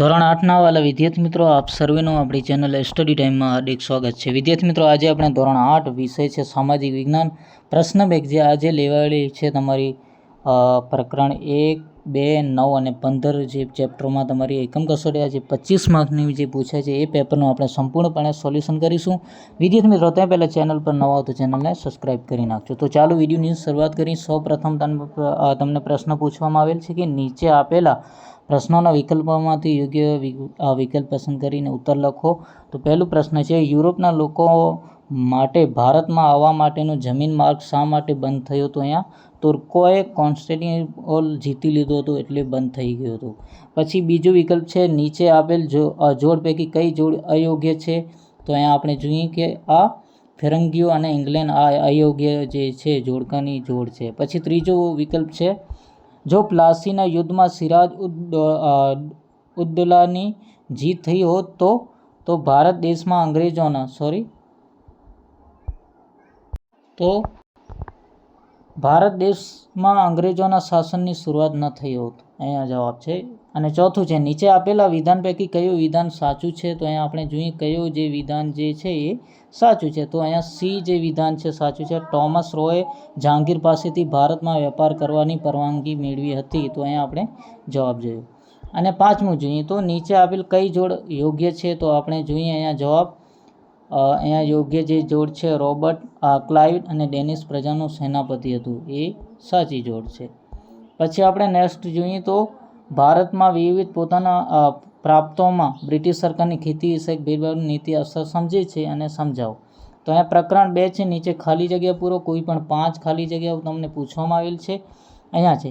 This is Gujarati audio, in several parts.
ધોરણ 8ના વાલા વિદ્યાર્થી મિત્રો, આપ સર્વેનું આપણી ચેનલ સ્ટડી ટાઈમમાં હાર્દિક સ્વાગત છે. વિદ્યાર્થી મિત્રો, આજે આપણે ધોરણ 8 વિષય છે સામાજિક વિજ્ઞાન પ્રશ્ન બેંક જે આજે લેવાયેલી છે તમારી પ્રકરણ 1, 2, 9 અને 15 જે ચેપ્ટરમાં તમારી એકમ કસોટી આજે 25 માર્કની જે પૂછાય છે એ પેપરનું આપણે સંપૂર્ણપણે સોલ્યુશન કરીશું. વિદ્યાર્થી મિત્રો, ત્યાં પહેલાં ચેનલ પર નવા હો તો ચેનલને સબસ્ક્રાઈબ કરી નાખજો. તો ચાલો વિડીયોની શરૂઆત કરી. સૌ પ્રથમ તમને પ્રશ્ન પૂછવામાં આવેલ છે કે નીચે આપેલા પ્રશ્નોના વિકલ્પોમાંથી યોગ્ય વિકલ્પ પસંદ કરીને ઉત્તર લખો. તો પહેલો પ્રશ્ન છે, યુરોપના લોકો માટે ભારતમાં આવવા માટેનો જમીન માર્ગ શા માટે બંધ થયો હતો? અહીંયા તુર્કોએ કોન્સ્ટેન્ટિનોપલ જીતી લીધું હતું એટલે બંધ થઈ ગયું હતું. પછી બીજો વિકલ્પ છે, નીચે આપેલ જોડ પૈકી કઈ જોડ અયોગ્ય છે? તો અહીંયા આપણે જોઈએ કે આ ફેરંગીઓ અને ઇંગ્લેન્ડ આ અયોગ્ય જે છે જોડકાની જોડ છે. પછી ત્રીજો વિકલ્પ છે, જો પ્લાસીના યુદ્ધમાં સિરાજ ઉદ્દૌલાની જીત થઈ હોત તો ભારત દેશમાં અંગ્રેજોના શાસનની શરૂઆત ન થઈ હોત. અહીંયા જવાબ છે. અને ચોથું છે, નીચે આપેલા વિધાન પૈકી કયું વિધાન સાચું છે? તો અહીંયા આપણે જોઈએ કયું જે વિધાન જે છે એ સાચું છે. તો અહીંયા સી જે વિધાન છે સાચું છે. ટોમસ રોએ જહાંગીર પાસેથી ભારતમાં વેપાર કરવાની પરવાનગી મેળવી હતી. તો અહીંયા આપણે જવાબ જોયો. અને પાંચમું જોઈએ તો નીચે આપેલ કઈ જોડ યોગ્ય છે? તો આપણે જોઈએ અહીંયા જવાબ અહીંયા યોગ્ય જે જોડ છે રોબર્ટ ક્લાઇવ અને ડેનિશ પ્રજાનું સેનાપતિ હતું એ સાચી જોડ છે. પછી આપણે નેક્સ્ટ જોઈએ તો ભારતમાં વિવિધ પોતાના પ્રાપ્તોમાં બ્રિટિશ સરકારની ખેતી વિષયક ભેદભાવની નીતિ અસર સમજે છે અને સમજાવો. તો અહીંયા પ્રકરણ 2 છે, નીચે ખાલી જગ્યા પૂરો. કોઈ પણ 5 ખાલી જગ્યાઓ તમને પૂછવામાં આવેલ છે. અહીંયા છે,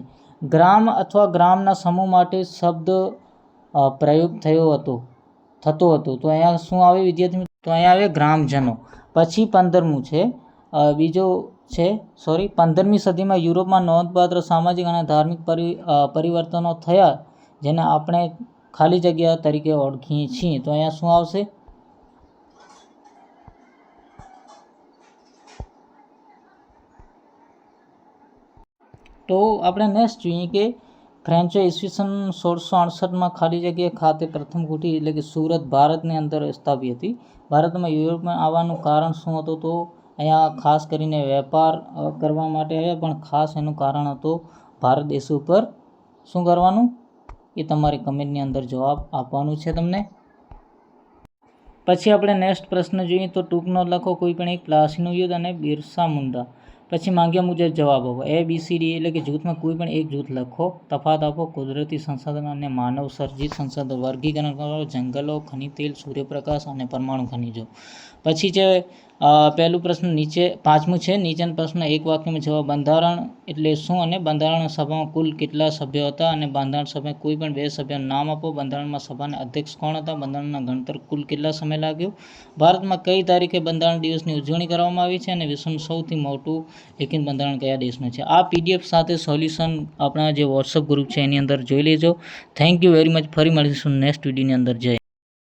ગ્રામ અથવા ગ્રામના સમૂહ માટે શબ્દ પ્રયોગ થતો હતો. તો અહીંયા શું આવે વિદ્યાર્થી મિત્રો? તો અહીંયા આવે ગ્રામજનો. પછી 15મું છે, 15મી સદીમાં યુરોપમાં નોંધપાત્ર સામાજિક અને ધાર્મિક પરિવર્તનો થયા જેને આપણે ખાલી જગ્યા તરીકે ઓળખીએ છીએ. તો અહીંયા શું આવશે? તો આપણે નેક્સ્ટ જોઈએ કે ફ્રેન્ચે ઈસવીસન 1668માં ખાલી જગ્યા ખાતે પ્રથમ કુટીર એટલે કે સુરત ભારતની અંદર સ્થાપી હતી. ભારતમાં યુરોપમાં આવવાનું કારણ શું હતું? તો અહીંયા ખાસ કરીને વેપાર કરવા માટે આવ્યા, પણ ખાસ એનું કારણ હતું ભારત દેશ ઉપર શું કરવાનું એ તમારી કમેન્ટની અંદર જવાબ આપવાનું છે તમને. પછી આપણે નેક્સ્ટ પ્રશ્ન જોઈએ તો ટૂંકનો લખો કોઈ પણ એક પ્લાસીનું યુદ્ધ અને બિરસા મુંડા. પછી માંગ્યા મુજબ જવાબ આપો. ABCD એટલે કે જૂથમાં કોઈ પણ એક જૂથ લખો. તફાત આપો. કુદરતી સંસાધન અને માનવ સર્જિત સંસાધન. વર્ગીકરણ કરો. જંગલો, ખનિજ તેલ, સૂર્યપ્રકાશ અને પરમાણુ ખનિજો. પછી છે પહેલું પ્રશ્ન પાંચમું છે, નીચેના પ્રશ્ન એક વાક્યમાં જવાબ. બંધારણ એટલે શું અને બંધારણ સભામાં કુલ કેટલા સભ્યો હતા? અને બંધારણ સભામાં કોઈ પણ 2 સભ્યોના નામ આપો. બંધારણમાં સભાના અધ્યક્ષ કોણ હતા? બંધારણના ઘડતર કુલ કેટલા સમય લાગ્યો? ભારતમાં કઈ તારીખે બંધારણ દિવસની ઉજવણી કરવામાં આવી છે? અને વિશ્વનું સૌથી મોટું લેખિત બંધારણ કયા દેશનું છે? આ PDF સાથે સોલ્યુશન આપણા જે WhatsApp ગ્રુપ છે એની અંદર જોઈ લેજો. Thank you very much. ફરી મળીશું નેક્સ્ટ વિડીયોની અંદર. જય